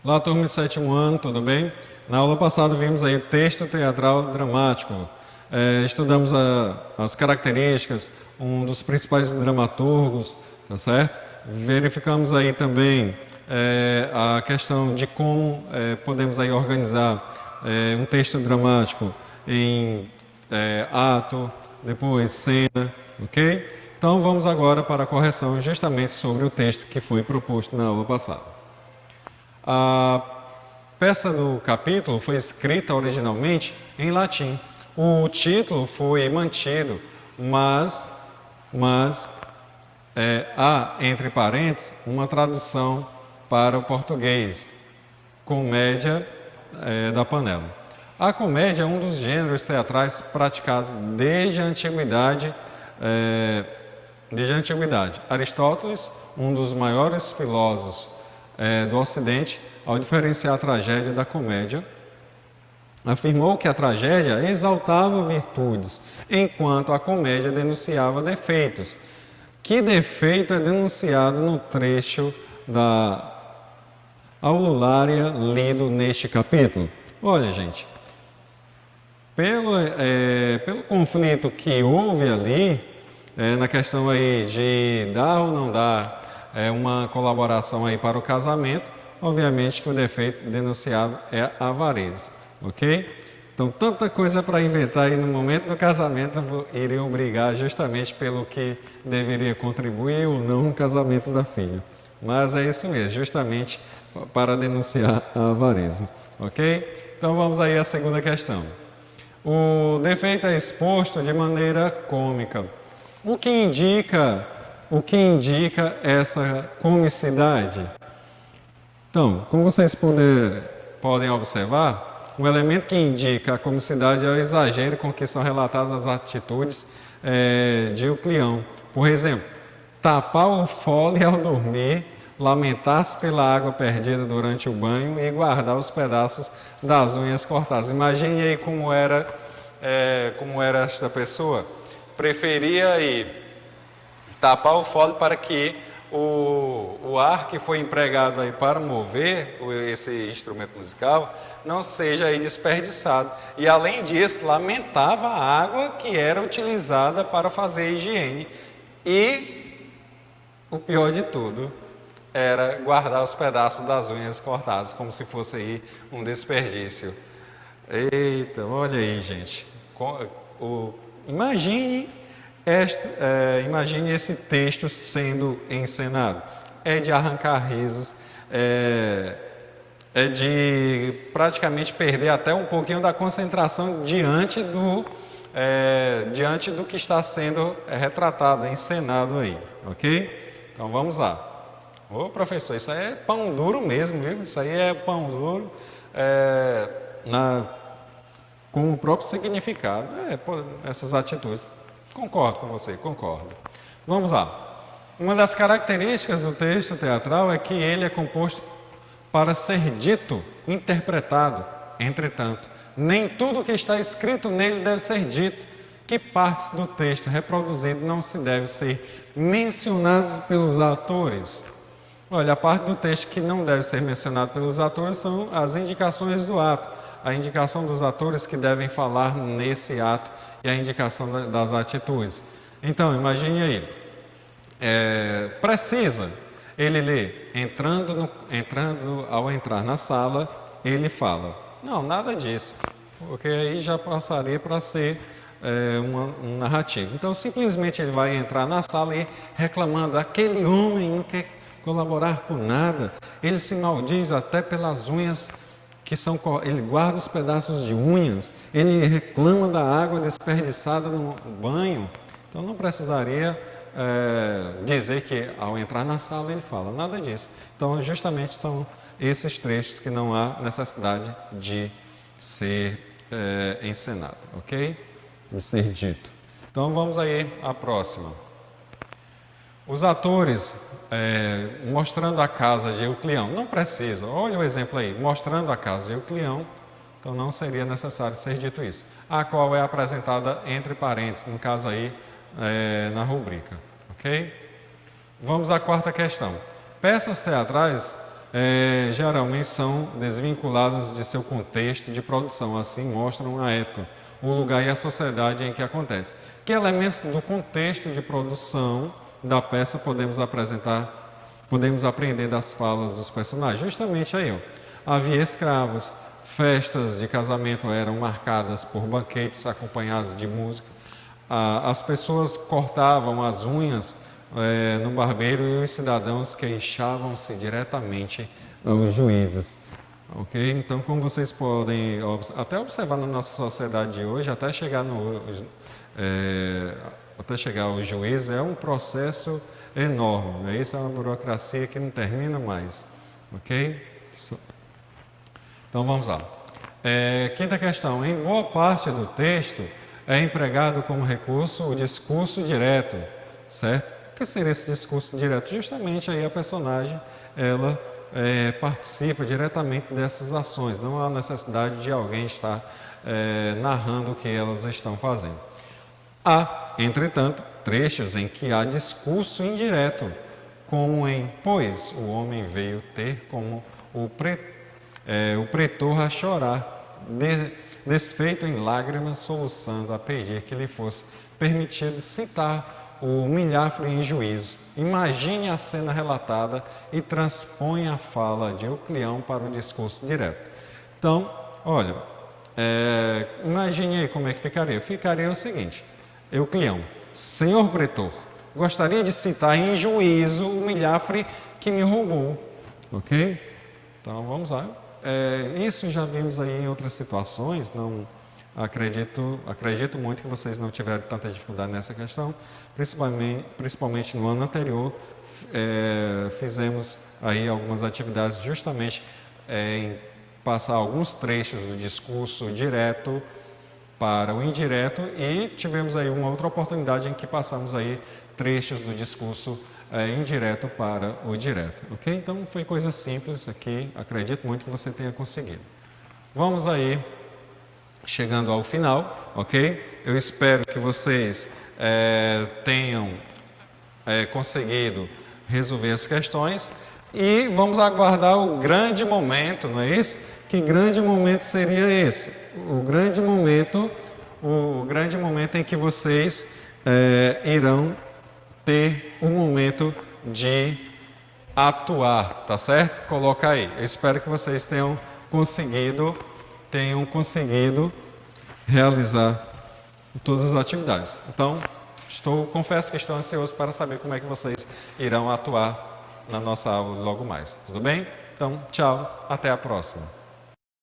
Olá, turma de sétimo ano, tudo bem? Na aula passada vimos aí o texto teatral dramático. Estudamos as características, um dos principais dramaturgos, tá certo? Verificamos aí também a questão de como podemos aí organizar um texto dramático em ato, depois cena, ok? Então vamos agora para a correção justamente sobre o texto que foi proposto na aula passada. A peça do capítulo foi escrita originalmente em latim. O título foi mantido, mas há, entre parênteses, uma tradução para o português, Comédia da Panela. A comédia é um dos gêneros teatrais praticados desde a antiguidade. Aristóteles, um dos maiores filósofos do Ocidente, ao diferenciar a tragédia da comédia, afirmou que a tragédia exaltava virtudes, enquanto a comédia denunciava defeitos. Que defeito é denunciado no trecho da aululária lido neste capítulo? Olha, gente, pelo conflito que houve ali, na questão aí de dar ou não dar uma colaboração aí para o casamento, obviamente que o defeito denunciado é a avareza, ok? Então, tanta coisa para inventar aí no momento do casamento iriam brigar justamente pelo que deveria contribuir ou não no casamento da filha. Mas é isso mesmo, justamente para denunciar a avareza, ok? Então, vamos aí à segunda questão. O defeito é exposto de maneira cômica. O que indica essa comicidade? Então, como vocês podem observar, o elemento que indica a comicidade é o exagero com que são relatadas as atitudes de Euclião. Por exemplo, tapar o fole ao dormir, lamentar-se pela água perdida durante o banho e guardar os pedaços das unhas cortadas. Imagine aí como era esta pessoa. Preferia tapar o fole para que o ar que foi empregado aí para mover esse instrumento musical não seja aí desperdiçado. E além disso, lamentava a água que era utilizada para fazer a higiene. E o pior de tudo era guardar os pedaços das unhas cortadas, como se fosse aí um desperdício. Eita, olha aí, gente. Imagine esse texto sendo encenado. É de arrancar risos, é de praticamente perder até um pouquinho da concentração diante do que está sendo retratado, encenado aí, ok? Então vamos lá. Ô professor, isso aí é pão duro mesmo, viu? Isso aí é pão duro com o próprio significado, essas atitudes. Concordo com você, concordo. Vamos lá. Uma das características do texto teatral é que ele é composto para ser dito, interpretado. Entretanto, nem tudo que está escrito nele deve ser dito. Que partes do texto reproduzido não se deve ser mencionadas pelos atores? Olha, a parte do texto que não deve ser mencionada pelos atores são as indicações do ato. A indicação dos atores que devem falar nesse ato e a indicação das atitudes. Então, imagine aí, precisa ele ler, ao entrar na sala, ele fala. Não, nada disso, porque aí já passaria para ser um narrativo. Então, simplesmente ele vai entrar na sala e reclamando, aquele homem não quer colaborar com nada, ele se maldiz até pelas unhas ele guarda os pedaços de unhas, ele reclama da água desperdiçada no banho. Então não precisaria dizer que ao entrar na sala ele fala, nada disso. Então justamente são esses trechos que não há necessidade de ser encenado, ok? De ser dito. Então vamos aí à próxima. Os atores mostrando a casa de Euclião, não precisa, olha o exemplo aí, mostrando a casa de Euclião, então não seria necessário ser dito isso. A qual é apresentada entre parênteses, no caso aí, na rubrica, ok? Vamos à quarta questão. Peças teatrais geralmente são desvinculadas de seu contexto de produção, assim mostram a época, o lugar e a sociedade em que acontece. Que elementos do contexto de produção da peça podemos aprender das falas dos personagens? Justamente aí, ó, havia escravos, festas de casamento eram marcadas por banquetes acompanhados de música, as pessoas cortavam as unhas no barbeiro e os cidadãos queixavam-se diretamente aos juízes. Ok? Então, como vocês podem até observar na nossa sociedade de hoje, até chegar ao juiz é um processo enorme. Né? Isso é uma burocracia que não termina mais. Ok? Então, vamos lá. Quinta questão. Em boa parte do texto é empregado como recurso o discurso direto, certo? O que seria esse discurso direto? Justamente aí a personagem, ela participa diretamente dessas ações, não há necessidade de alguém estar narrando o que elas estão fazendo. Há, entretanto, trechos em que há discurso indireto, como em Pois o homem veio ter como o pretor a chorar, desfeito em lágrimas, soluçando a pedir que lhe fosse permitido citar o milhafre em juízo. Imagine a cena relatada e transponha a fala de Euclião para o discurso direto. Então, olha, imagine aí como é que ficaria. Ficaria o seguinte: Euclião, senhor pretor, gostaria de citar em juízo o milhafre que me roubou. Ok? Então, vamos lá. Isso já vimos aí em outras situações, não acredito muito que vocês não tiveram tanta dificuldade nessa questão, principalmente no ano anterior, fizemos aí algumas atividades justamente em passar alguns trechos do discurso direto para o indireto e tivemos aí uma outra oportunidade em que passamos aí trechos do discurso indireto para o direto, ok? Então foi coisa simples aqui, acredito muito que você tenha conseguido. Vamos aí chegando ao final, ok? Eu espero que vocês tenham conseguido resolver as questões e vamos aguardar o grande momento, não é isso? Que grande momento seria esse? O grande momento em que vocês irão ter o momento de atuar, tá certo? Coloca aí. Eu espero que vocês tenham conseguido realizar todas as atividades. Então, confesso que estou ansioso para saber como é que vocês irão atuar na nossa aula logo mais. Tudo bem? Então, tchau, até a próxima.